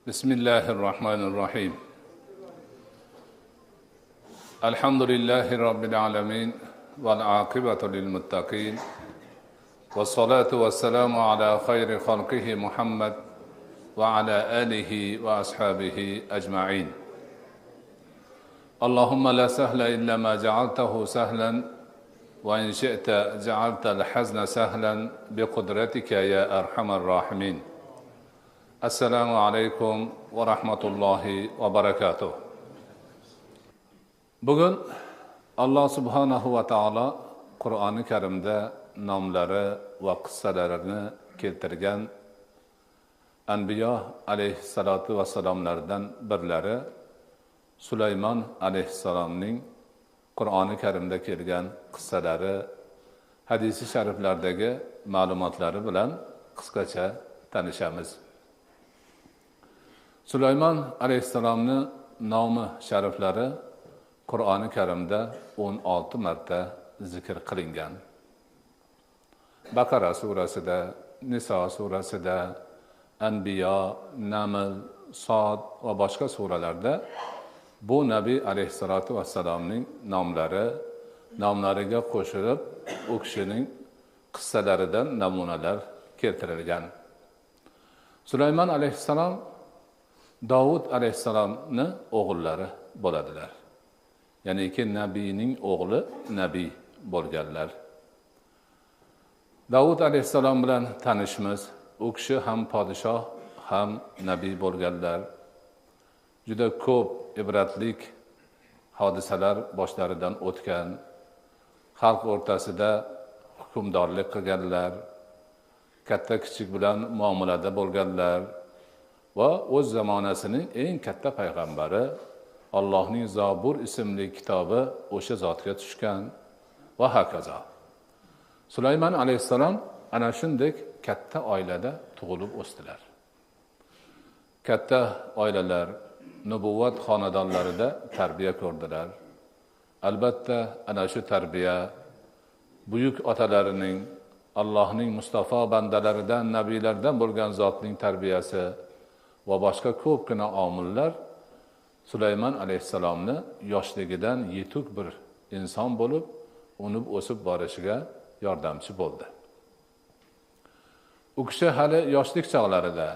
بسم الله الرحمن الرحيم الحمد لله رب العالمين والعاقبة للمتقين والصلاة والسلام على خير خلقه محمد وعلى آله وأصحابه أجمعين اللهم لا سهل إلا ما جعلته سهلا وإن شئت جعلت الحزن سهلا بقدرتك يا أرحم الراحمين Assalamu alaykum va rahmatullohi va barakatuh. Bugun Alloh subhanahu va taolo Qur'oni Karimda nomlari va qissalarini keltirgan Anbiyo alayhissalatu vassalomlardan birlari Sulaymon alayhissalomning Qur'oni Karimda kelgan qissalari, hadisi shariflardagi ma'lumotlari bilan qisqacha tanishamiz. Sulaymon alayhissalomning nomi shariflari Qur'oni Karimda 16 marta zikr qilingan. Baqara surasida, Niso surasida, Anbiyo, Naml, Sod va boshqa suralarda bu Nabiy alayhissalatu vassalomning nomlariga qo'shilib, u kishining qissalaridan namunalar keltirilgan. Sulaymon alayhissalom Davud alayhissalomning o'g'illari bo'ladilar. Ya'ni iki nabiyning o'g'li nabiy bo'lganlar. Davud alayhissalom bilan tanishmiz. U kishi ham podshoh, ham nabiy bo'lganlar. Juda ko'p ibratlik hodisalar boshlaridan o'tgan. Xalq o'rtasida hukmdorlik qilganlar, katta kichik bilan muomalada bo'lganlar. Va o'z zamonasining eng katta payg'ambari Allohning Zabur ismli kitobi o'sha zotga tushgan va hokazo. Sulaymon alayhissalom ana shunday katta oilada tug'ilib o'sdilar. Katta oilalar, nubuvvat xonadonlarida tarbiya ko'rdilar. Albatta ana shu tarbiya buyuk otalarining, Allohning Mustafa bandalaridan, nabiylardan bo'lgan zotning tarbiyasi va boshqa ko'pgina omillar Sulaymon alayhissalomni yoshligidan yetuk bir inson bo'lib, unib o'sib borishiga yordamchi bo'ldi. U kishi hali yoshlik chog'larida,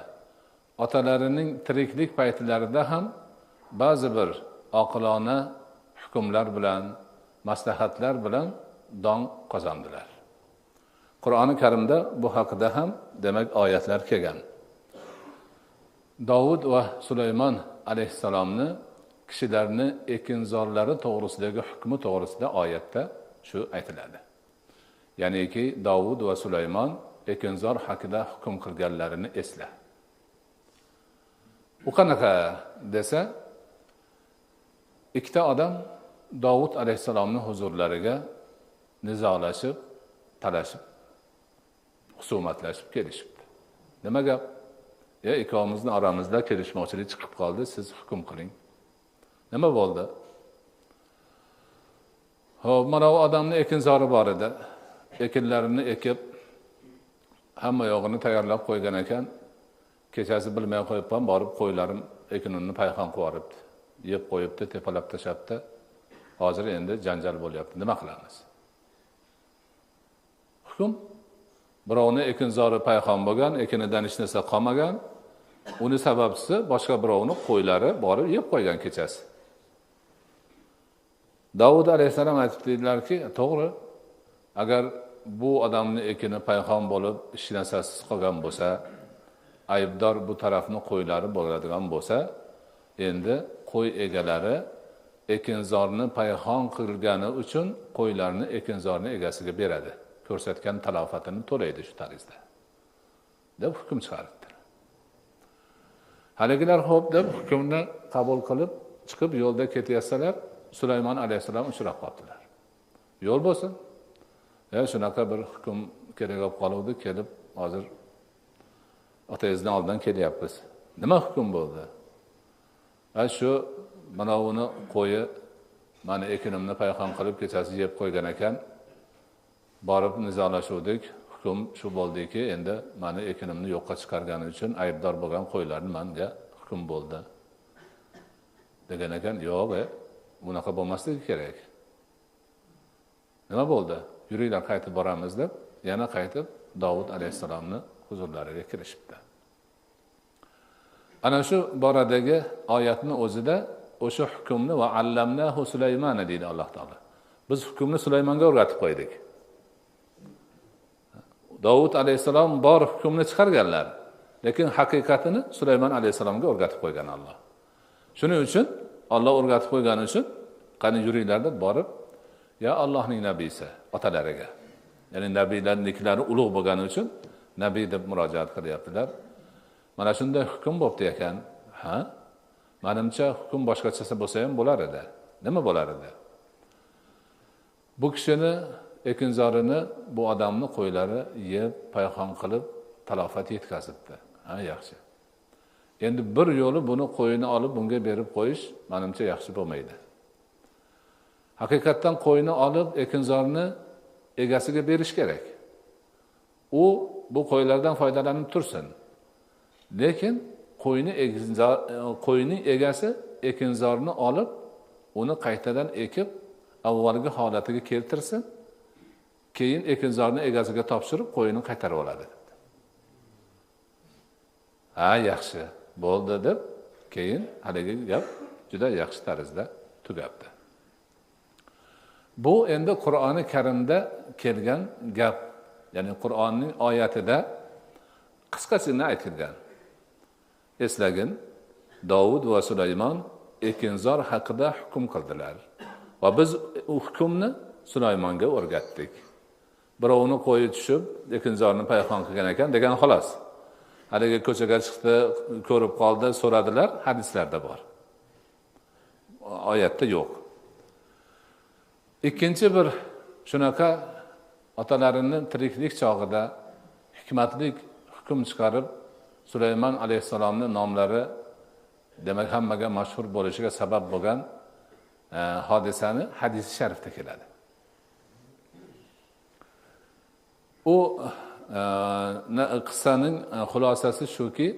otalarining tiriklik paytlarida ham ba'zi bir oqilona hukmlar bilan, maslahatlar bilan dong qozondilar. Qur'oni Karimda bu haqida ham demak oyatlar kelgan. Davud va Sulaymon alayhissalomni kishilarni ekinzorlari to'g'risidagi hukmi to'g'risida oyatda shu aytiladi. Ya'niki Davud va Sulaymon ekinzor haqida hukm qilganlarini esla. U qanaqa desa, ikkita odam Davud alayhissalomning huzurlariga nizolashib, talashib, husumatlashib kelishibdi. Nima gap? Ikkovimizning oramizda kelishmovchilik chiqib qoldi, siz hukm qiling. Nima bo'ldi? Xo'p, mana bu odamning ekinzori bor edi. Ekinlarini ekib, hamma yog'ini tayyorlab qo'ygan ekan. Kechasi bilmay qo'yibman, borib qo'ylarim ekinimni payxon qilib yuboribdi. Yeb qo'yibdi, tepalab tashabdi. Hozir endi janjal bo'lyapti. Nima qilamiz? Hukm birovni ekinzori payxon bo'lgan, ekinidan hech narsa qolmagan. Uni sababchisi boshqa birovni qo'ylari borib yeb qo'ygan kechasi. Davud alayhissalom aytibdilarki, to'g'ri, agar bu odamning ekini payxon bo'lib, hech narsasiz qolgan bo'lsa, aybdor bu tarafni qo'ylari bo'ladigan bo'lsa, endi qo'y egalari ekinzorni payxon qilgani uchun qo'ylarni ekinzorning egasiga beradi. Ko'rsatgan talofatini to'laydi shu tarzda deb hukm chiqaribdi. Haligilar xo'p deb hukmni qabul qilib chiqib yo'lda ketayotsalar, Sulaymon alayhissalom uchrab qoldilar. Yo'l bo'lsin. Shunaqa bir hukm kerak bo'lib qoluvdi, kelib hozir otangizdan oldin kelyapmiz. Nima hukm bo'ldi? Shu mana uni qo'yi meni ekinimni payxon qilib kechasi yeb qo'ygan ekan. Borib nizolashuvdik, hukm shu bo'ldiki, endi meni ekinimni yo'qqa chiqargani uchun aybdor bo'lgan qo'ylarni menga hukm bo'ldi. Degan ekan, yo'q, bunaqa bo'lmasligi kerak. Nima bo'ldi? Yuringlar qaytib boramiz deb, yana qaytib Davud alayhisalomni huzurlariga kirishibdi. Ana shu boradagi oyatning o'zida o'sha hukmni va allamnahu Sulaymana deydi Alloh taolo. Biz hukmni Sulaymonga o'rgatib qo'ydik. Davud alayhisalom bor hukmni chiqarganlar, lekin haqiqatini Sulaymon alayhisalomga o'rgatib qo'ygan Alloh. Shuning uchun Alloh o'rgatib qo'ygani uchun qani yuringlar deb borib, ya Allohning nabiysi otalariga, ya'ni nabiylarniklari ulug' bo'lgani uchun nabiy deb murojaat qilyaptilar. Mana shunday hukm bo'pti ekan. Ha? Menimcha hukm boshqachasi bo'lsa ham bo'lar edi. Nima bo'lar edi? Bu kishini ekinzorini bu odamni qo'ylari yeb, payxon qilib talofat yetkazibdi. Ha, yaxshi. Endi bir yo'li buni qo'yini olib bunga berib qo'yish menimcha yaxshi bo'lmaydi. Haqiqatdan qo'yini olib ekinzorni egasiga berish kerak. U bu qo'ylardan foydalanib tursin. Lekin qo'yning egasi ekinzorni olib, uni qaytadan ekib, avvalgi holatiga keltirsin. Keyin ekinzorni egasiga topshirib, qo'yini qaytarib oladi. Ha, yaxshi. Bo'ldi deb, keyin haligi gap juda yaxshi tarzda tugabdi. Bu endi Qur'oni Karimda kelgan gap, ya'ni Qur'onning oyatida qisqachagina aytilgan. Eslagin, Davud va Sulaymon ekinzor haqida hukm qildilar. Va biz u hukmni Sulaymonga o'rgatdik. Birovni qo'yi tushib, ekinzorni payxon qilgan ekan degan xolos. Haligi ko'chaga chiqdi, ko'rib qoldi, so'radilar, hadislarda bor. Oyatda yo'q. Ikkinchi bir shunaqa otalarining tiriklik chog'ida hikmatli hukm chiqarib, Sulaymon alayhisalomning nomlari demak hammaga mashhur bo'lishiga sabab bo'lgan hodisani hadis-i sharifda keladi. U qissaning xulosasi shuki,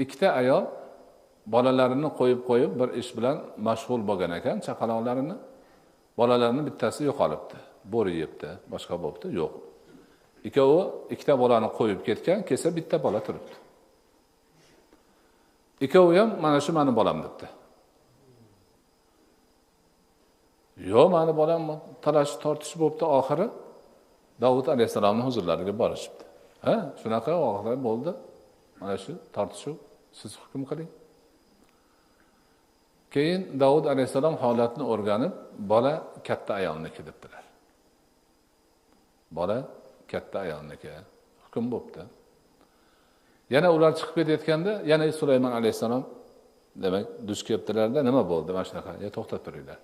ikkita ayol bolalarini qo'yib bir ish bilan mashg'ul bo'lgan ekan, chaqaloqlarini. Bolalarini bittasi yo'qolibdi, bo'ri yebdi, boshqa bo'pti, yo'q. Ikkovi ikkita bolani qo'yib ketgan, kelsa bitta bola turibdi. Ikkovi ham mana shu meni bolam debdi. Yo'q, meni bolam talash tortish bo'pti, oxiri Davud alayhisalomning huzurlariga borishibdi. Ha, shunaqa voqealar bo'ldi. Mana shu tortishuv, siz hukm qiling. Keyin Davud alayhisalom holatni o'rganib, bola katta ayolniki debdilar. Bola katta ayolniki hukm bo'pti. Yana ular chiqib ketayotganda, yana Sulaymon alayhisalom demak duch kelibdilarda, nima bo'ldi mana shunaqa? To'xtab turinglar.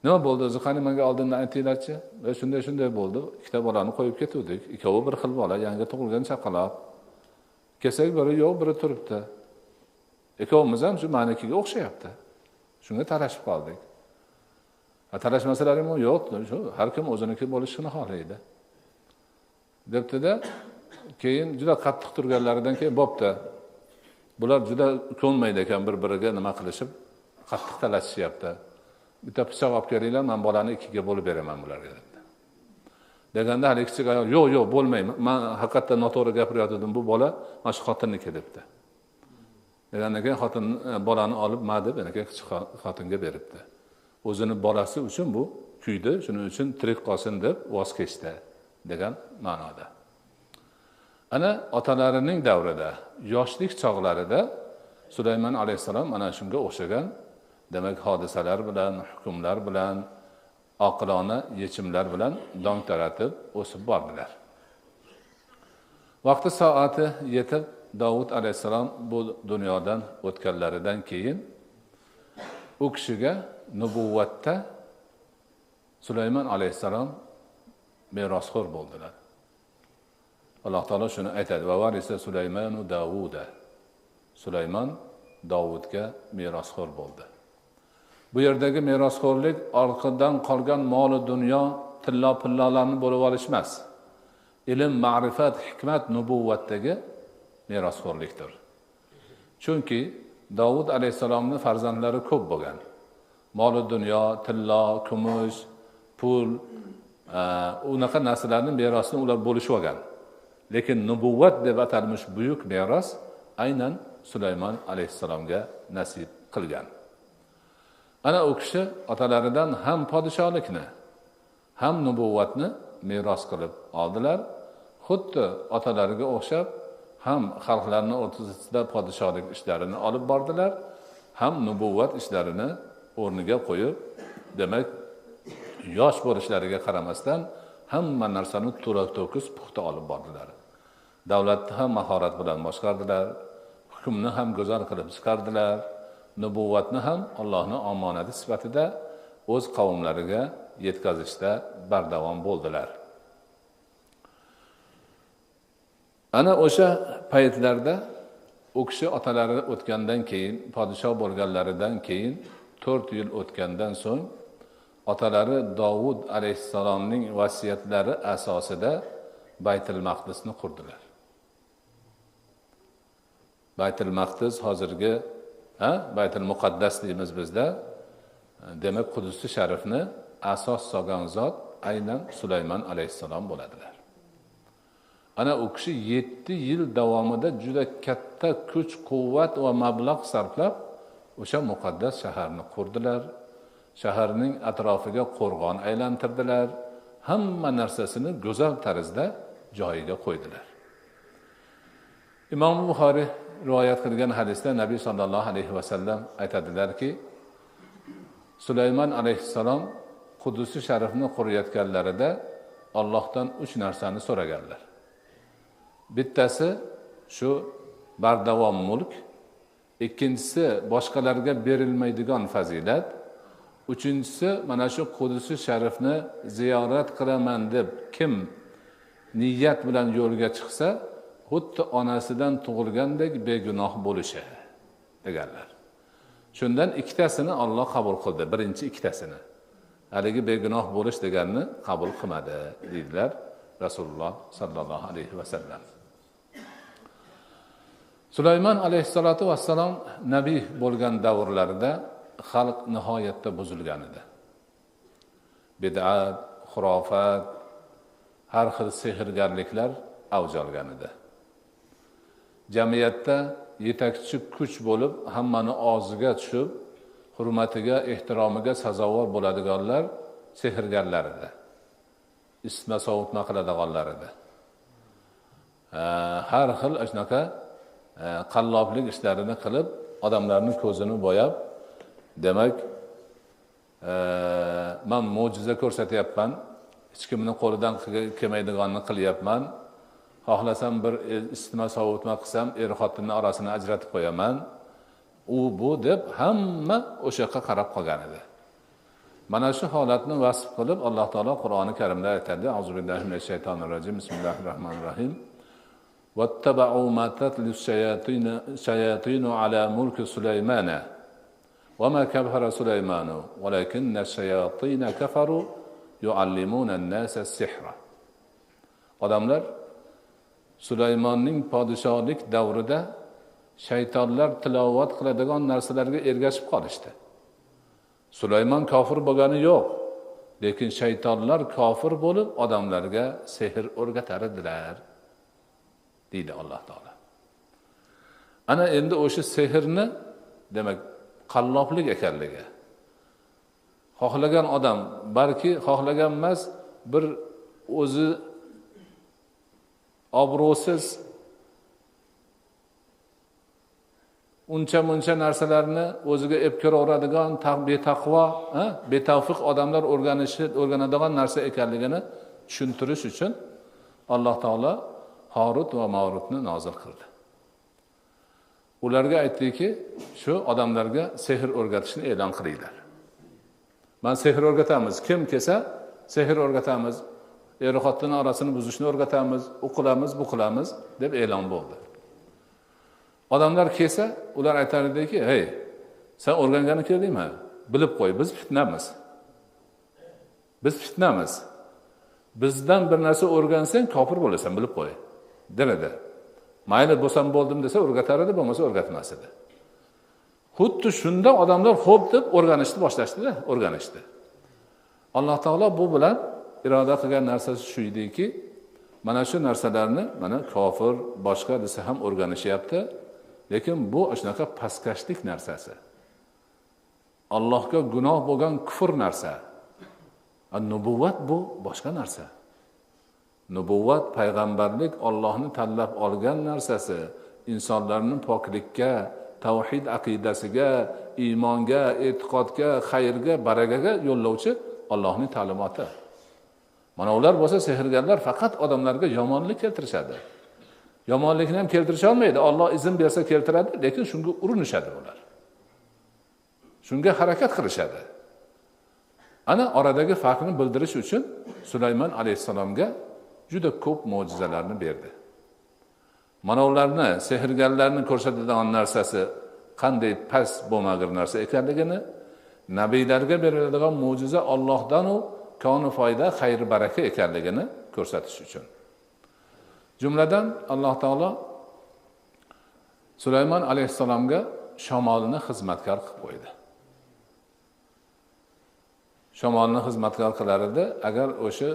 Nima bo'ldi? O'zi qani menga oldindan aytinglarchi? Va shunday bo'ldi. Ikkita bolani qo'yib ketdik. Ikkovi bir xil bola, yangi tug'ilgan chaqaloq. Kelsak biri yo'q, biri turibdi. Ikkovimiz ham shu manikiga o'xshayapti. Shunga talashib qoldik. Talashmasalarim yo'q, shu har kim o'ziniki bo'lishini xohlaydi. Debdi-da, keyin juda qattiq turganlaridan keyin bo'pti. Bular juda ko'nmaydi ekan bir-biriga nima qilishib, qattiq talashishyapti. Bitta pichoq olib kelinglar, men bolani ikkiga bo'lib beraman bularga dedi. Deganda hali kichik ayol, yo'q, bo'lmaydi. Men haqiqatdan noto'g'ri gapirayotgandim, bu bola mana shu xotinniki debdi. Degandan keyin xotin bolani olib ma deb, yana kichik xotinga beribdi. O'zini bolasi uchun bu kuydi, shuning uchun tirik qolsin deb voz kechdi degan ma'noda. Ana otalarining davrida, yoshlik chog'larida Sulaymon alayhisalom ana shunga o'xshagan demak hodisalar bilan, hukmlar bilan, oqilona yechimlar bilan dong taratib o'sib bordilar. Vaqti soati yetib Davud alayhisalom bu dunyodan o'tganlaridan keyin u kishiga nubuvvatda Sulaymon alayhisalom merosxo'r bo'ldilar. Alloh taolo shuni aytadi: "Va varisa Sulaymanu Davuda." Sulaymon Davudga merosxo'r bo'ldi. Bu yerdagi merosxo'rlik orqadan qolgan mol-u dunyo, tillo-pillolarni bo'lib olish emas. Ilm, ma'rifat, hikmat nubuvvatdagi merosxo'rlikdir. Chunki Davud alayhissalomning farzandlari ko'p bo'lgan. Mol dunyo, tilla, kumush, pul, unaqa narsalarning merosini ular bo'lishib olgan. Lekin nubuvvat deb atalmish buyuk meros aynan Sulaymon alayhissalomga nasib qilgan. Ana u kishi otalaridan ham podshohlikni, ham nubuvvatni meros qilib oldilar. Xuddi otalariga o'xshab ham xalqlarning o'rtasida podshohlik ishlarini olib bordilar, ham nubuvvat ishlarini o'rniga qo'yib, demak, yosh bo'lishlariga qaramasdan hamma narsani to'la-to'kis puxta olib bordilar. Davlatni ham mahorat bilan boshqardilar, hukmni ham go'zal qilib chiqardilar, nubuvvatni ham Allohning omonati sifatida o'z qavmlariga yetkazishda bardavom bo'ldilar. Ana o'sha paytlarda u kishi otalari o'tgandan keyin, podshoh bo'lganlaridan keyin 4 yil o'tgandan so'ng otalari Davud alayhissalomning vasiyatlari asosida Baytul Maqdisni qurdilar. Baytul Maqdis hozirgi Baytul Muqaddas deymiz bizda. Demak, Qudus-i Sharifni asos solgan zot aynan Sulaymon alayhissalom bo'ladilar. Ana u kishi 7 yil davomida juda katta kuch, quvvat va mablag' sarflab o'sha muqaddas shaharni qurdilar. Shaharning atrofiga qo'rg'on aylantirdilar. Hamma narsasini go'zal tarzda joyiga qo'ydilar. Imom Buxoriy rivoyat qilgan hadisda Nabiy sallallohu alayhi va sallam aytadilarki, Sulaymon alayhissalom Qudus-i Sharifni qurayotganlarida Allohdan 3 narsani so'raganlar. Bittasi shu bardavom mulk, ikkinchisi boshqalarga berilmaydigan fazilat, uchinchisi mana shu Qudus-i Sharifni ziyorat qilaman deb kim niyat bilan yo'lga chiqsa, xuddi onasidan tug'ilgandek begunoh bo'lishi deganlar. Shundan ikkitasini Alloh qabul qildi, birinchi ikkitasini. Haligi begunoh bo'lish deganni qabul qilmadi, dedilar Rasululloh sallallohu alayhi va sallam. Sulaymon alayhissalatu vassalom nabiy bo'lgan davrlarida xalq nihoyatda buzilgan edi. Bid'at, xurofat, har xil sehrgarliklar avj olgan edi. Jamiyatda yetakchi kuch bo'lib, hammani og'ziga tushib, hurmatiga, ehtiromiga sazovor bo'ladiganlar sehrgarlar edi. Isma sovutma qiladiganlar edi. Har xil shunaqa qalloblik ishlarini qilib, odamlarning ko'zini bo'yab, demak, men mo'jiza ko'rsatyapman, hech kimning qo'lidan kelmaydiganini qilyapman. Xohlasam bir isitma sovutma qilsam, xotinning orasini ajratib qo'yaman. U bu deb hamma o'sha yoqqa qarab qolgan edi. Mana shu holatni vasf qilib Alloh taolo Qur'oni Karimda aytadi: Auzubillahi minash shaytonir rojim. Bismillahirrohmanirrohim. Wattaba'u ma tatlu shayatinu ala mulki Sulaymana. Wa ma kafara Sulaymanu, walakinna shayatina kafaru yuallimuna an-nasa as-sihra. Odamlar Sulaymonning podshohlik davrida shaytonlar tilovat qiladigan narsalarga ergashib qolishdi. Sulaymon kofir bo'lgani yo'q, lekin shaytonlar kofir bo'lib odamlarga sehr o'rgatar edilar, deydi Alloh taolo. Ana endi o'sha sehrni, demak, qalloblik ekanligi. Xohlagan odam, balki xohlagan emas, bir o'zi obro'siz uncha-muncha narsalarni o'ziga ep ko'raveradigan betaqvo, betavfiq odamlar o'rganadigan narsa ekanligini tushuntirish uchun Alloh taolo Harut va Marutni nozil qildi. Ularga aytdiki, shu odamlarga sehr o'rgatishni e'lon qilinglar. Men sehr o'rgatamiz, kim kelsa sehr o'rgatamiz, xotinning orasini buzishni o'rgatamiz, u qilamiz, bu qilamiz deb e'lon bo'ldi. Odamlar kelsa, ular aytardiki, "Hey, sen o'rgangani keldingmi? Bilib qo'y, biz fitnamiz. Biz fitnamiz. Bizdan bir narsa o'rgansang, kofir bo'lasan, bilib qo'y." dedi. Mayli bo'lsam bo'ldim desa o'rgatar edi, bo'lmasa o'rgatmas edi. Xuddi shunda odamlar xo'p deb o'rganishni boshlashdi-da, o'rganishdi. Alloh taolo bu bilan iroda qilgan narsasi shu ediki, mana shu narsalarni mana kofir boshqa desa ham o'rganishyapti, lekin bu shunaqa pastkashlik narsasi. Allohga gunoh bo'lgan kufr narsa. Nubuvat bu boshqa narsa. Nubuvat payg'ambarlik Allohning tanlab olgan narsasi, insonlarning poklikka, tavhid aqidasiga, iymonga, e'tiqodga, xayrga, barakaga yo'llovchi Allohning ta'limoti. Mana ular bo'lsa sehrgarlar faqat odamlarga yomonlik keltirishadi. Yomonlikni ham keltirisha olmaydi. Alloh izn bersa keltiradi, lekin shunga urinishadi ular. Shunga harakat qilishadi. Ana oradagi farqni bildirish uchun Sulaymon alayhisalomga juda ko'p mo'jizalarni berdi. Mana ularni sehrgarlarni ko'rsatadigan narsasi qanday past bo'lmag'ir narsa ekanligini, nabiylarga beriladigan mo'jiza Allohdan u konu foyda, xayr baraka ekanligini ko'rsatish uchun. Jumladan Alloh taolo Sulaymon alayhisalomga shamolni xizmatkor qilib qo'ydi. Shamolni xizmatkor qilar edi, agar o'sha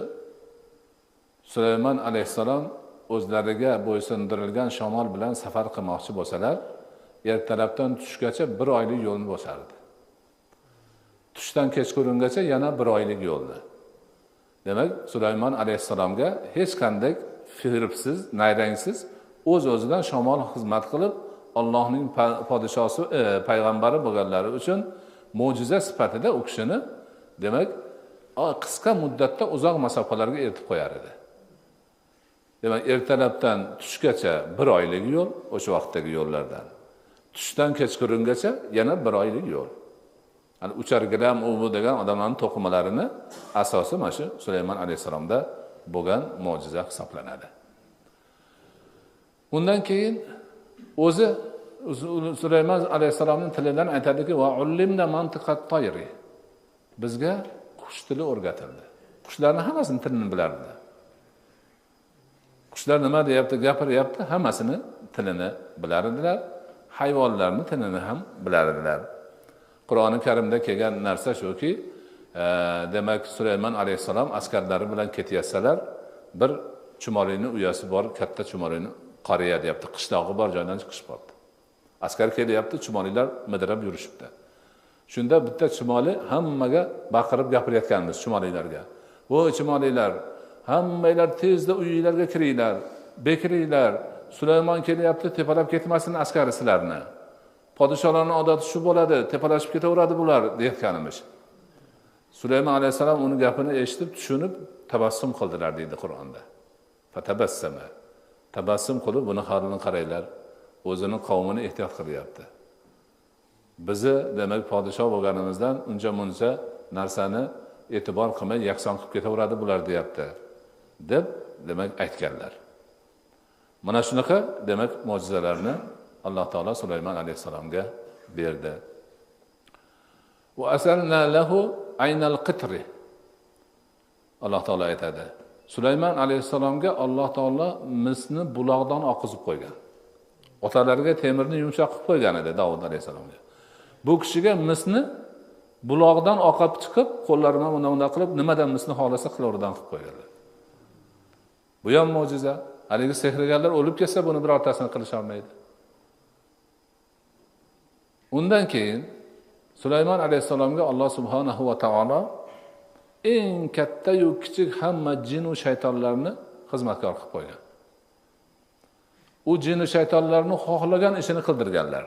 Sulaymon alayhisalom o'zlariga bo'ysundirilgan shamol bilan safar qilmoqchi bo'lsalar, ertalabdan tushgacha 1 oylik yo'lni bosardi. Tushdan kechqurungacha yana 1 oylik yo'lni. Demak, Sulaymon alayhisalomga hech qanday firibsiz, nayrangsiz o'z-o'zidan shamol xizmat qilib, Allohning podshosi, payg'ambari bo'lganlari uchun mo'jiza sifatida u kishini, demak, qisqa muddatda uzoq masofalarga eltib qo'yar edi. Demak, ertalabdan tushgacha 1 oylik yo'l, o'sha vaqtdagi yo'llardan. Tushdan kechqurungacha yana 1 oylik yo'l. Hani uchar gilam u degan odamlarning to'qimalarini asosi mana shu Sulaymon alayhisalomda bo'lgan mo'jiza hisoblanadi. Undan keyin o'zi Sulaymon alayhisalomning tilidan aytadiki, va ullimna mantiqat tayri. Bizga qush tili o'rgatildi. Qushlarning hammasini tilini bilardi. Qushlar nima deyapti, gapiryapti, hammasini tilini bilar edilar. Hayvonlarning tilini ham bilar edilar. Qur'oni Karimda kelgan narsa shuki, demak Sulaymon alayhisalom askarlari bilan ketayotsalar, bir chumolining uyasi bor, katta chumolini qariya deyapti, qishlog'i bor joydan chiqishib qoldi. Askar kelyapti, chumolilar midirab yurishibdi. Shunda bitta chumoli hammaga baqirib gapirayotganmiz chumolilarga. "Voy chumolilar, hammanglar tezda uyinglarga kiringlar, bekiringlar. Sulaymon kelyapti, tepalab ketmasin askari sizlarni. Podsholarning odati shu bo'ladi, tepalashib ketaveradi bular" deyotganimiz. Sulaymon alayhisalom uni gapini eshitib, tushunib, tabassum qildilar deydi Qur'onda. Fatabassama. Tabassum qilib buni holini qaranglar, o'zini qavmini ehtiyot qilyapti. Bizi demak podsho bo'lganimizdan uncha-muncha narsani e'tibor qilmay yakson qilib ketaveradi bular deyapti, deb demak aytganlar. Mana shunaqa demak mo'jizalarni Alloh taolo Sulaymon alayhisalomga berdi. Va asalna lahu aynal qitri. Alloh taolo aytadi. Sulaymon alayhisalomga Alloh taolo misni buloqdan oqizib qo'ygan. Otalariga temirni yumshoq qilib qo'ygan edi Davud alayhisalomga. Bu kishiga misni buloqdan oqib chiqib, qo'llarini bunday qilib, nimadan misni xolasa qilaverdan qilib qo'yganlar. Bu ham mo'jiza. Haligi sehrgarlar o'lib ketsa buni birortasini qilisha olmaydi. Undan keyin Sulaymon alayhisalomga Alloh subhanahu va taolo eng katta yu kichik hamma jin va shaytonlarni xizmatkor qilib qo'ygan. U jin va shaytonlarni xohlagan ishini qildirganlar.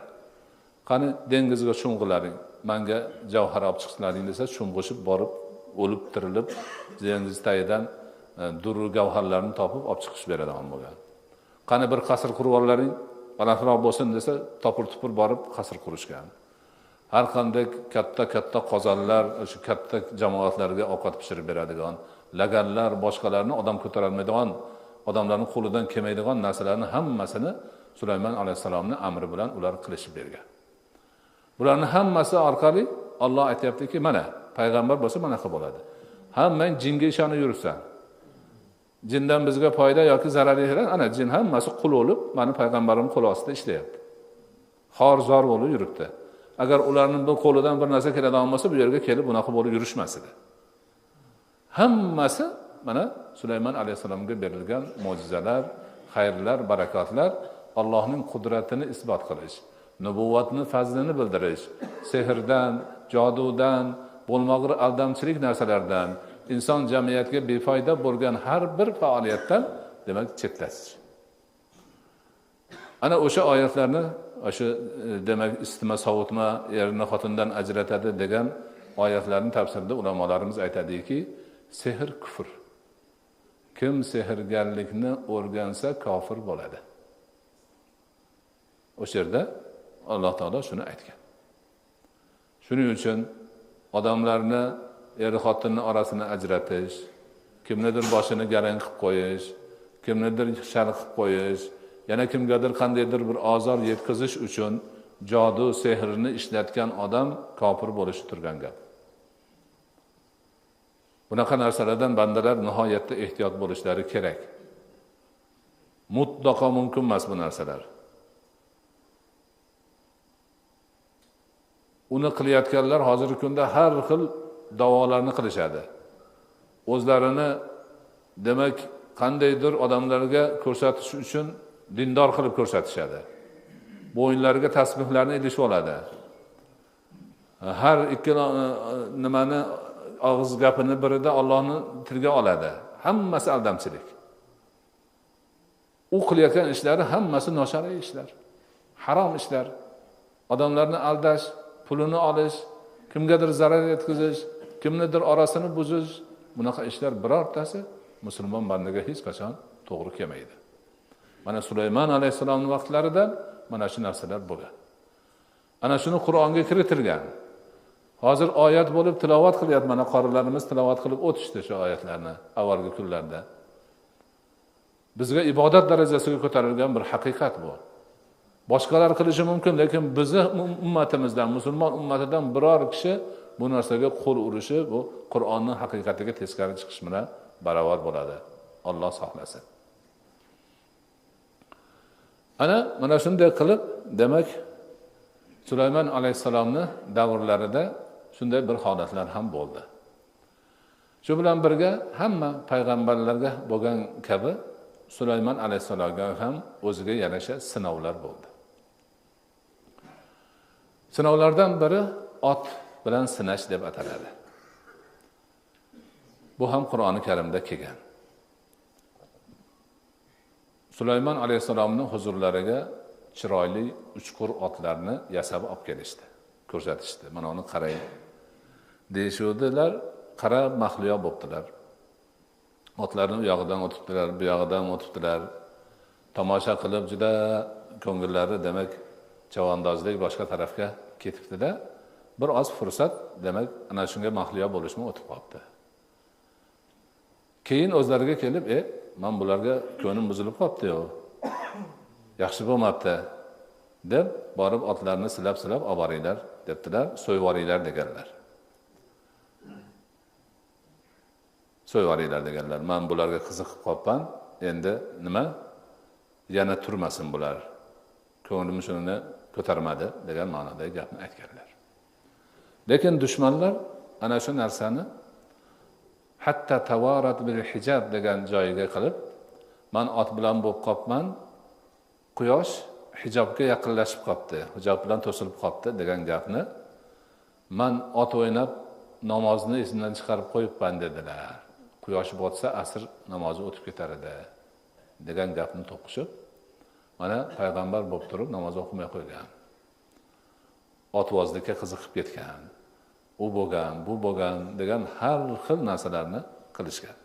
Qani dengizga sho'ng'ilaring, menga javhar olib chiqsalaring desa, sho'ng'ishib borib, o'lib tirilib, dengiz tagidan durur gavharlarni topib olib chiqish beradigan bo'lgan. Qani bir qasr qurib olaring, balandroq bo'lsin desa, topir-tupur borib qasr qurishgan. Har qanday katta qozonlar, shu katta jamoatlarga ovqat pishirib beradigan, laganlar, boshqalarni odam ko'tarolmaydigan, odamlarning qo'lidan kelmaydigan narsalarni hammasini Sulaymon alayhisalomning amri bilan ular qilishib bergan. Bularning hammasi orqali Alloh aytayaptiki, mana payg'ambar bo'lsa mana qilib bo'ladi. Hammang jinga ishonib yuribsan. jindan bizga foyda yoki zarar yetadi. Ana jin hammasi qul bo'lib, meni payg'ambarim qo'l ostida ishlayapti. Xor zor bo'lib yuribdi. Agar ularning bu qo'lidan bir narsa keladigan bo'lsa, bu yerga kelib bunaqa bo'lib yurishmas edi. Hammasi mana Sulaymon alayhisalomga berilgan mo'jizalar, xayrlar, barakotlar, Allohning qudratini isbot qilish, nubuvatni fazlini bildirish, sehrdan, jodudan, bo'lmag'ir aldamchilik narsalardan, inson jamiyatga befoyda bo'lgan har bir faoliyatdan demak chetlatish. Ana o'sha oyatlarni, o'sha demak isitma, sovutma, erni xotindan ajratadi degan oyatlarning tafsirida ulamolarimiz aytadiki, sehr kufr. Kim sehrgarlikni o'rgansa kofir bo'ladi. O'sha yerda Alloh taolo shuni aytgan. Shuning uchun odamlarni er xotinni orasini ajratish, kimnidir boshini garang qilib qo'yish, kimnidir shar qilib qo'yish, yana kimgadir qandaydir bir ozor yetkazish uchun jodu, sehrni ishlatgan odam kofir bo'lishi turgan gap. Bunaqa narsalardan bandalar nihoyatda ehtiyot bo'lishlari kerak. Mutlaqo mumkin emas bu narsalar. Uni qilayotganlar hozirgi kunda har xil da'volarni qilishadi. O'zlarini demak qandaydir odamlarga ko'rsatish uchun dindor qilib ko'rsatishadi. Bo'yinlariga tasbihlarni ilishib oladi. Har ikkala nimani og'iz gapini birida Allohni tilga oladi. Hammasi aldamchilik. U qilayotgan ishlari hammasi noshariy ishlar. Harom ishlar. Odamlarni aldash, pulini olish, kimgadir zarar yetkazish, kimnidir orasini buzish, bunaqa ishlar birortasi musulmon bandaga hech qachon to'g'ri kelmaydi. Mana Sulaymon alayhisolamning vaqtlarida mana shu narsalar bo'lgan. Ana shuni Qur'onga kiritilgan. Hozir oyat bo'lib tilovat qilyapti. Mana qorilarimiz tilovat qilib o'tishdi shu oyatlarni avvalgi kunlarda. Bizga ibodat darajasiga ko'tarilgan bir haqiqat bu. Boshqalar qilishi mumkin, lekin bizni ummatimizdan, musulmon ummatidan biror kishi bu narsaga qo'l urishi bu Qur'onning haqiqatiga teskari chiqish bilan barobar bo'ladi. Alloh saqlasin. Mana shunday qilib, demak Sulaymon alayhisalomning davrlarida shunday bir holatlar ham bo'ldi. Shu bilan birga hamma payg'ambarlarga bo'lgan kabi Sulaymon alayhisalomga ham o'ziga yarasha sinovlar bo'ldi. Sinovlardan biri ot bilan sinash deb ataladi. Bu ham Qur'oni Karimda kelgan. Sulaymon alayhisalomning huzurlariga chiroyli uchqur otlarni yasab olib kelishdi, ko'rsatishdi. Mana uni qarang. Deyishuvdilar, qara mahliyo bo'ptilar. Otlarni u yog'idan o'tibdilar, bu yog'idan o'tibdilar. Tomosha qilib juda ko'ngillari demak chavandozlik boshqa tarafga ketibdi-da, bir oz fursat demak ana shunga mahliyo bo'lishmi o'tib qoldi. Keyin o'zlariga kelib, men bularga ko'nglim buzilib qoldi-yu. Yaxshi bo'lmabdi deb borib otlarni silab-silab olib boringlar debdilar, so'yvoringlar deganlar. So'yvoringlar deganlar. Men bularga qiziqib qolibman. Endi nima? Yana turmasin bular. Ko'nglim shuni ko'tarmadi degan ma'nodagi gapni aytganlar. Lekin dushmanlar ana shu narsani hatta tavarat bil hijab degan joyiga qilib, men ot bilan bo'lib qolibman, quyosh hijobga yaqinlashib qolibdi, hijob bilan to'silib qolibdi degan gapni men ot o'ynab namozni esimdan chiqarib qo'yibman dedilar. Quyosh botsa asr namozi o'tib ketar edi degan gapni to'qishib, mana payg'ambar bo'lib turib namoz o'qimay qo'ygan. Otvozlikka qiziqib ketgan. U bo'lgan, bu bo'lgan degan har xil narsalarni qilishgan.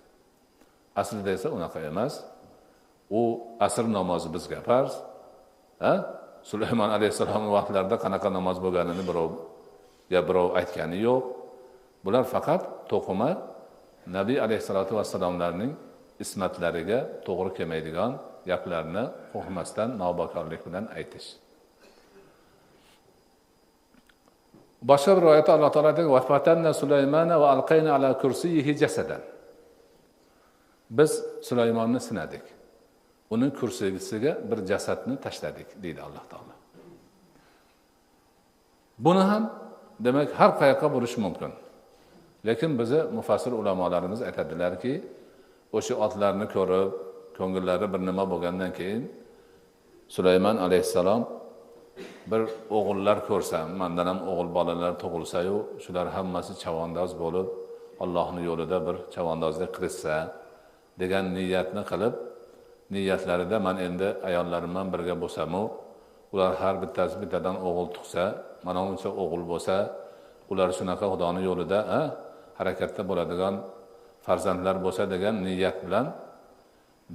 Aslida esa unaqa emas. U asr namozi bizga farz. Sulaymon alayhisolamning vaqtlarida qanaqa namoz bo'lganini birov aytgani yo'q. Bular faqat to'qima Nabiy alayhisolatu vassalomlarning ismatlariga to'g'ri kelmaydigan gaplarni qo'rqmasdan navbakorlik bilan aytish. Boshqa bir oyatda Alloh taolo aytadi: "Va fatanna Sulaymana va alqayna ala kursiyyihi jasadan." Biz Sulaymonni sinadik. Uning kursisiga bir jasadni tashladik, deydi Alloh taolo. Buni ham demak har qayoqqa bo'lishi mumkin. Lekin bizni mufassir ulamolarimiz aytadilarki, o'sha otlarni ko'rib, ko'ngillari bir nima bo'lgandan keyin Sulaymon alayhissalom bir o'g'illar ko'rsam, mendan ham o'g'il bolalar tug'ilsa-yu, shular hammasi chavandoz bo'lib, Allohning yo'lida bir chavandozlik qilsa degan niyatni qilib, niyatlarida men endi ayollarim bilan birga bo'lsam-u, ular har bittasi bittadan o'g'il tug'sa, mana uncha o'g'il bo'lsa, ular shunaqa Xudoning yo'lida harakatda bo'ladigan farzandlar bo'lsa degan niyat bilan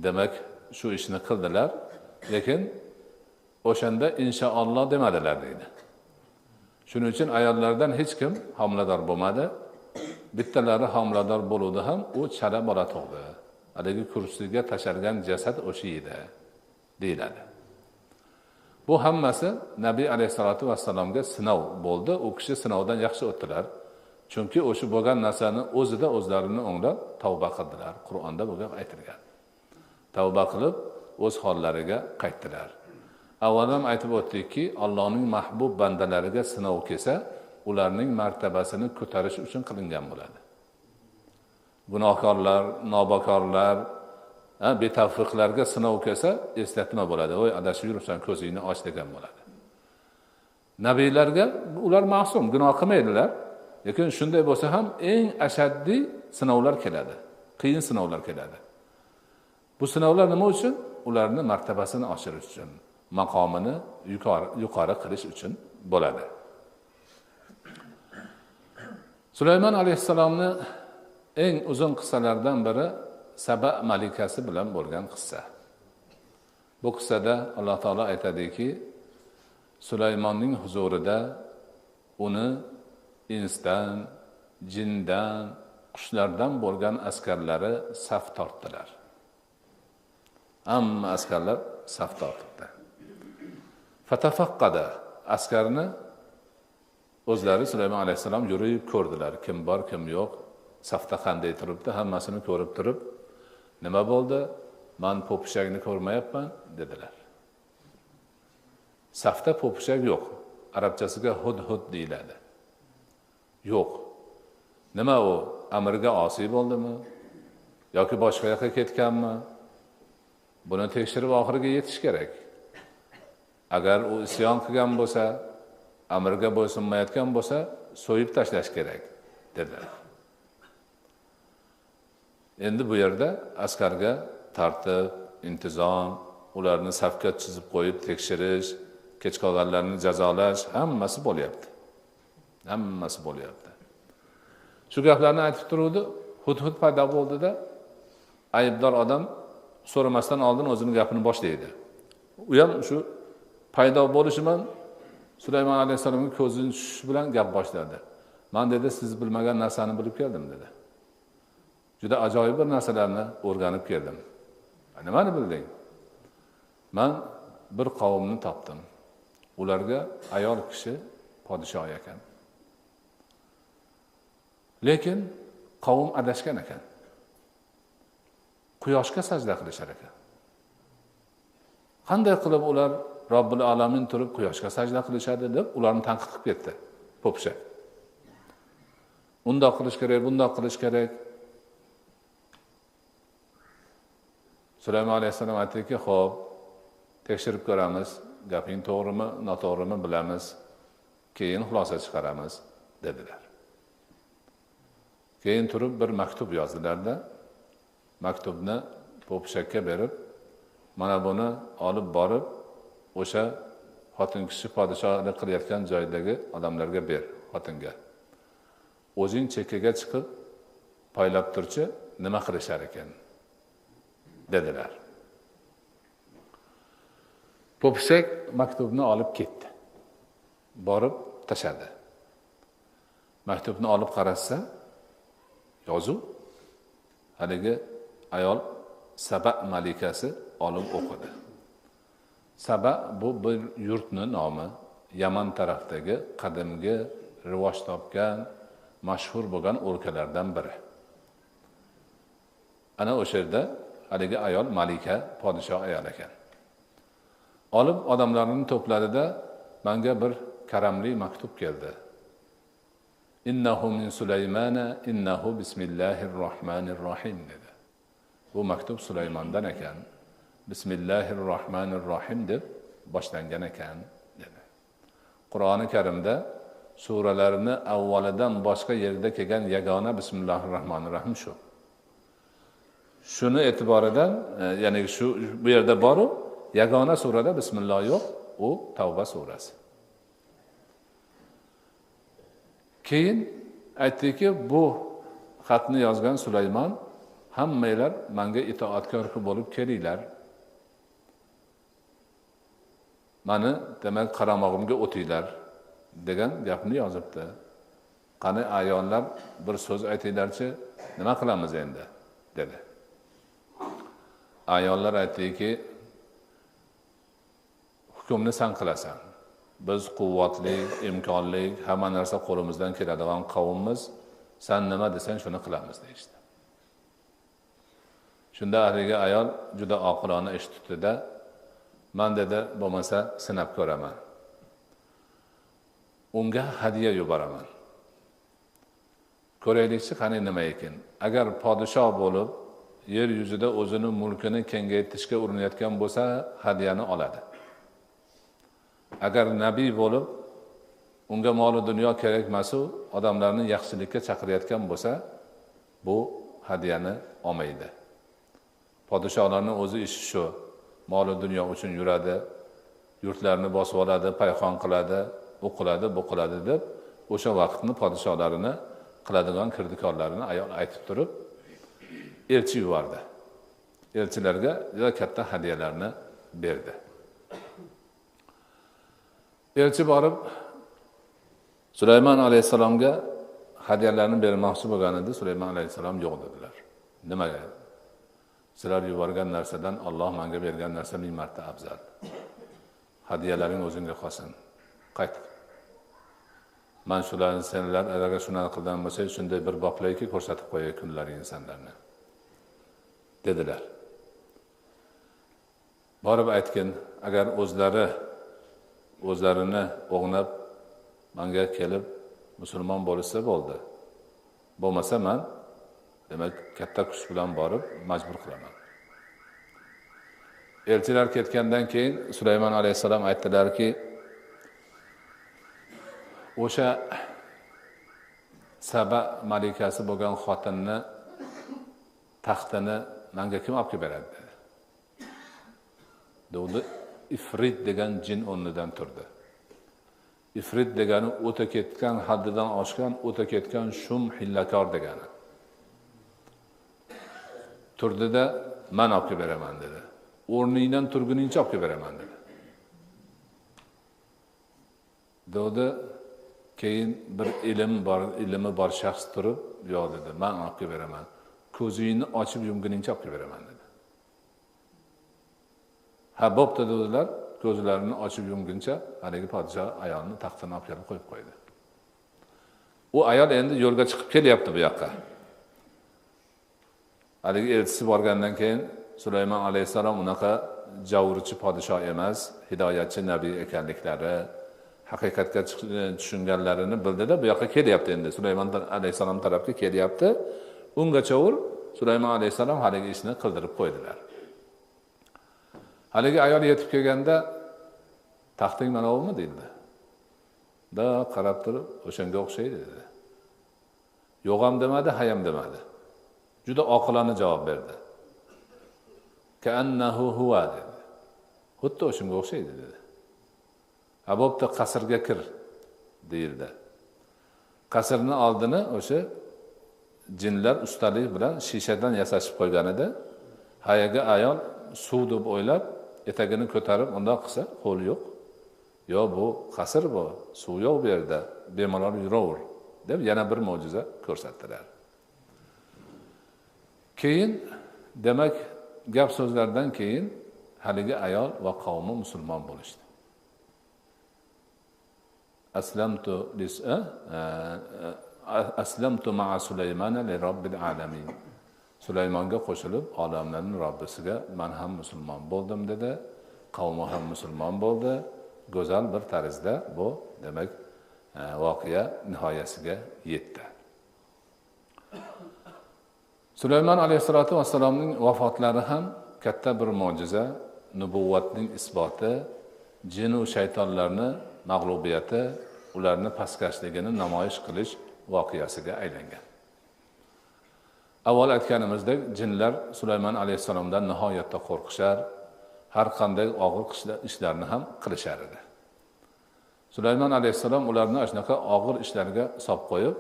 demak shu ishni qildilar. Lekin o'shanda inshaalloh demadilar deydi. Shuning uchun ayollardan hech kim homilador bo'lmadi. Bittalari homilador bo'ldi ham u chala bola tug'di. Haligi kursiga tashalgan jasad o'sha edi deyiladi. Bu hammasi Nabiy alayhisolatu vassalomga sinov bo'ldi. U kishi sinovdan yaxshi o'tdilar. Chunki o'sha bo'lgan narsani o'zida o'zlarini o'nglab tavba qildilar. Qur'onda bu gap aytilgan. Tavba qilib o'z hollariga qaytdilar. Avval ham aytib o'tdikki, Allohning mahbub bandalariga sinov kelsa, ularning martabasini ko'tarish uchun qilingan bo'ladi. Gunohkorlar, nobakorlar, betavfiqlarga sinov kelsa, eslatma bo'ladi. Voy, adashib yuribsan, ko'zingni och degan bo'ladi. Nabiylarga ular ma'sum, gunoh qilmaydilar. Lekin shunday bo'lsa ham eng ashaddiy sinovlar keladi. Qiyin sinovlar keladi. Bu sinovlar nima uchun? Ularni martabasini oshirish uchun, maqomini yuqori qilish uchun bo'ladi. Sulaymon alayhissalomni eng uzun qissalardan biri Saba malikasi bilan bo'lgan qissa. Bu qissada Alloh taolo aytadiki, Sulaymonning huzurida uni insdan, jindan, qushlardan bo'lgan askarlari saf tortdilar. Hamma askarlar saf tortdi. Fatafaqqada askarni o'zlari Sulaymon alayhissalom yurib ko'rdilar, kim bor, kim yo'q, safda qanday turibdi, hammasini ko'rib turib, nima bo'ldi? Men popishakni ko'rmayapman dedilar. Safda popishak yo'q. Arabchasiga hud deyiladi. Yo'q. Nima u? Amirga osiy bo'ldimi? Yoki boshqa yoqqa ketganmi? Buni tekshirib oxiriga yetish kerak. Agar u isyon qilgan bo'lsa, amirga bo'ysunmayotgan bo'lsa, so'yib tashlash kerak dedilar. Endi bu yerda askarga tartib, intizom, ularni safga chizib qo'yib tekshirish, kech qolganlarni jazolash hammasi bo'lyapti. Hammasi bo'lyapti. Shu gaplarni aytib turuvdi, hud paydo bo'ldida aybdor odam so'ramasdan oldin o'zining gapini boshlaydi. U ham shu paydo bo'lishi bilan Sulaymon alayhissalomning ko'zining tushishi bilan gap boshladi. Men dedi, siz bilmagan narsani bilib keldim dedi. Juda ajoyib bir narsalarni o'rganib keldim. Nimani bilding? Men bir qavmni topdim. Ularga ayol kishi podshoh ekan. Lekin qavm adashgan ekan. Quyoshga sajda qilishar ekan. Qanday qilib ular Robbil alamin turib quyoshga sajda qilishadi deb ularni tanqid qilib ketdi. Popishak. Undoq qilish kerak, bundoq qilish kerak. Sulaymon alayhissalom aytdiki, "Xo'p, tekshirib ko'ramiz, gaping to'g'rimi, noto'g'rimi bilamiz, keyin xulosa chiqaramiz" dedilar. Keyin turib bir maktub yozdilar-da, maktubni popishakka berib, mana buni olib borib, o'sha xotin kishi podshohlik qilayotgan joydagi odamlarga ber, xotinga. O'zing chekkaga chiqib, poylab turchi, nima qilishar ekan dedilar. Popishak maktubni olib ketdi. Borib tashadi. Maktubni olib qarasa, yozuv haligi ayol Saba malikasi olib o'qidi. Saba bu bir yurtning nomi, Yaman tarafdagi qadimgi rivoj topgan, mashhur bo'lgan o'lkalardan biri. Ana o'sha yerda haligi ayol malika, podshoh ayol ekan. Olib odamlarni to'pladida menga bir karamli maktub keldi. Innahu min Sulaymana innahu bismillahir rohmanir rohim dedi. Bu maktub Sulaymondan ekan. Bismillahir rohmanir rohim deb boshlangan ekan dedi. Qur'oni Karimda suralarni avvalidan boshqa yerda kelgan yagona bismillahir rohmanir rohim shu. Shuni e'tiboridan, ya'ni shu bu yerda boru yagona surada bismillah yo'q, u Tavba surasi. Keyin aytdiki, bu xatni yozgan Sulaymon, hammanglar menga itoatkor bo'lib kelinglar. Mani demak qaramog'imga o'tinglar degan gapni yozibdi. Qani ayollar bir so'z aytinglarchi, nima qilamiz endi dedi. Ayollar aytdiki, hukmni sen qilasan. Biz quvvatli, imkonli, hamma narsa qo'limizdan keladigan qavmimiz, sen nima desang shuni qilamiz deydi. Shunda haligi ayol juda oqilona ish tutdi-da, men dedi, bo'lmasa sinab ko'raman. Unga hadiya yuboraman. Ko'raylikchi qani nima ekan. Agar podshoh bo'lib, yer yuzida o'zini mulkini kengaytirishga urinayotgan bo'lsa, hadiyani oladi. Agar nabiy bo'lib, unga mol dunyo kerak emas-u, odamlarni yaxshilikka chaqirayotgan bo'lsa, bu hadiyani olmaydi. Podshohlarning o'zi ishi shu. Mol dunyo uchun yuradi, yurtlarni bosib oladi, payxon qiladi, u qiladi, bu qiladi deb o'sha vaqtni podshohlarini qiladigan kirdikorlarini ayol aytib turib elchi yubordi. Elchilarga juda katta hadiyalarni berdi. Elchi borib Sulaymon alayhisalomga hadiyalarni bermoqchi bo'lganida Sulaymon alayhisalom yo'q dedilar. Nimaga? Sizlar yuborgan narsadan Alloh menga bergan narsa 1000 marta afzal. Hadiyalaring o'zingga qolsin. Qayt. Men shularni senlar agar shunday qilgan bo'lsangiz, shunday bir boqlayki ko'rsatib qo'yay kunlaring insanlarni. Dedilar. Borib aytgan, agar o'zlarini o'g'nab menga kelib musulmon bo'lsa bo'ldi. Bo'lmasa men demak katta kuch bilan borib majbur qilaman. Elchilar ketgandan keyin Sulaymon alayhisalom aytdilarki, o'sha Saba malikasi bo'lgan xotinni taxtini menga kim olib beradi dedi. Dedi, ifrit degan jin o'rnidan turdi. Ifrit degani o'ta ketgan, haddidan oshgan, o'ta ketgan shum hillakor degani. Turdida men olib beraman dedi. O'rningdan turguningcha olib beraman dedi. Dedi, keyin bir ilmi bor shaxs turib, yo'q dedi, men olib beraman. Ko'zingni ochib yumguningcha olib beraman dedi. Ha, bo'pti dedilar, ko'zlarini ochib yumguncha haligi podshoh ayolni taxtini olib kelib qo'yib qo'ydi. U ayol endi yo'lga chiqib kelyapti bu yoqqa. Haligi elchisi borgandan keyin Sulaymon alayhisalom unaqa javurchi podshoh emas, hidoyatchi nabiy ekanliklari, haqiqatga tushunganlarini bildida bu yoqqa kelyapti endi. Sulaymon alayhisalom tarafga kelyapti. Ungacha Sulaymon alayhisalom haligi ishni qildirib qo'ydilar. Haligi ayol yetib kelganda taxting mana bumi dedi. Da qarab turib, o'shanga o'xshaydi dedi. Yo'q ham demadi, hayam demadi. Juda oqilona javob berdi. Ka'annahu huwa dedi. Xuddi o'shanga o'xshaydi dedi. Bo'pti, qasrga kir deyildi. Qasrni oldini o'sha jinlar ustalik bilan shishadan yasashib qo'ygan edi. Hayaga ayol suv deb o'ylab etagini ko'tarib undoq qilsa, qo'l yo'q. Yo, bu qasr bu, suv yo'q bu yerda, bemalol yuraver deb yana bir mo'jiza ko'rsatdilar. Keyin demak gap so'zlardan keyin haligi ayol va qavmi musulmon bo'lishdi. Aslamtu ma'a Sulaymana li robbil alamin. Sulaymonga qo'shilib, olamlarning Robbisiga men ham musulmon bo'ldim dedi. Qavmi ham musulmon bo'ldi. Go'zal bir tarzda bu demak voqea nihoyasiga yetdi. Sulaymon alayhisolatu vassalomning vafotlari ham katta bir mo'jiza, nubuvvatning isboti, jin va shaytonlarni mag'lubiyati, ularni pastkashligini namoyish qilish voqeasiga aylangan. Avval aytganimizdek, jinlar Sulaymon alayhisalomdan nihoyatda qo'rqishar, har qanday og'ir ishlarni ham qilishar edi. Sulaymon alayhisalom ularni shunaqa og'ir ishlarga solib qo'yib,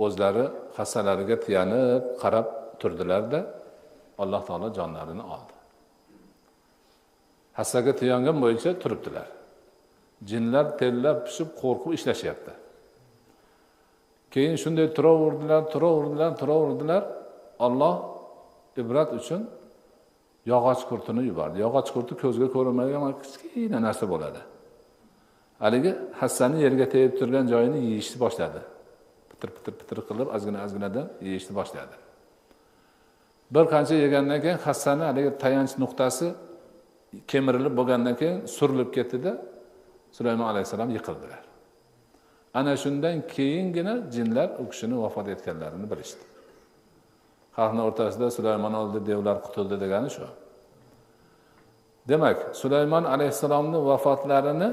o'zlari hassalariga tiyanib qarab turdilar-da, Alloh taolo jonlarini oldi. Hassaga tiyangan bo'yicha turibdilar. Jinlar tellab pishib qo'rqib ishlashyapti. Keyin shunday turaverdilar. Alloh ibrat uchun yog'och qurtini yubordi. Yog'och qurti ko'zga ko'rinmagan kichkina narsa bo'ladi. Haligi hassani yerga tegib turgan joyini yeyishni boshladi. Pitir qilib ozgina-ozginadan yeyishni boshladi. Bir qancha yegandan keyin hassani haligi tayanch nuqtasi kemirilib bo'lgandan keyin surilib ketdi-da, Sulaymon alayhisalom yiqildilar. Ana shundan keyingina jinlar u kishini vafot etganlarini bilishdi. Xalqning o'rtasida Sulaymon o'ldi, devlar qutuldi degani shu. Demak, Sulaymon alayhisalomning vafotlarini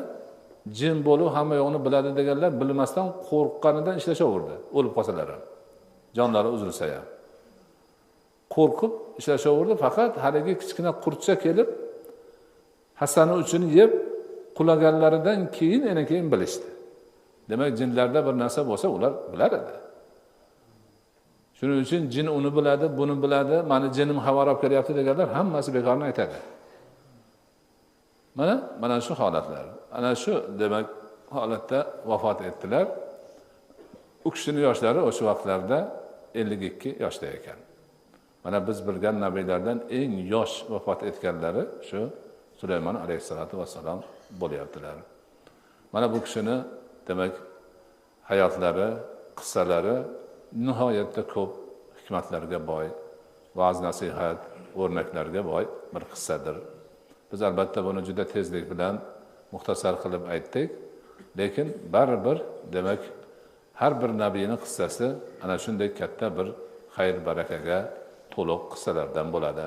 jin bo'lib hamma yo'qni biladi deganlar bilmasdan qo'rqqanidan ishlashaverdi, o'lib qolsalar ham. Jonlari uzilsa ham. Qo'rqib ishlashaverdi, faqat haligi kichkina qurtcha kelib hassani uchini yeb qulaganlaridan keyin bilishdi. Demak, jinlarda bir narsa bo'lsa, ular bilar edi. Shuning uchun jin uni biladi, buni biladi, meni jinim xabar olib kelyapti deganlar hammasi bekorni aytadi. Mana shu holatlar. Ana shu demak holatda vafot etdilar. U kishining yoshlari o'sha vaqtlarda 52 yoshda ekan. Mana biz bilgan nabiylardan eng yosh vafot etganlari shu Sulaymon alayhisolatu vassalom bo'lyaptilar. Mana bu kishini demak hayotlari, qissalari nihoyatda ko'p hikmatlarga boy, va'z nasihat, o'rnaklarga boy bir qissadir. Biz albatta buni juda tezlik bilan muxtasar qilib aytdik, lekin baribir demak har bir nabiyning qissasi ana shunday katta bir xayr barakaga to'liq qissalardan bo'ladi.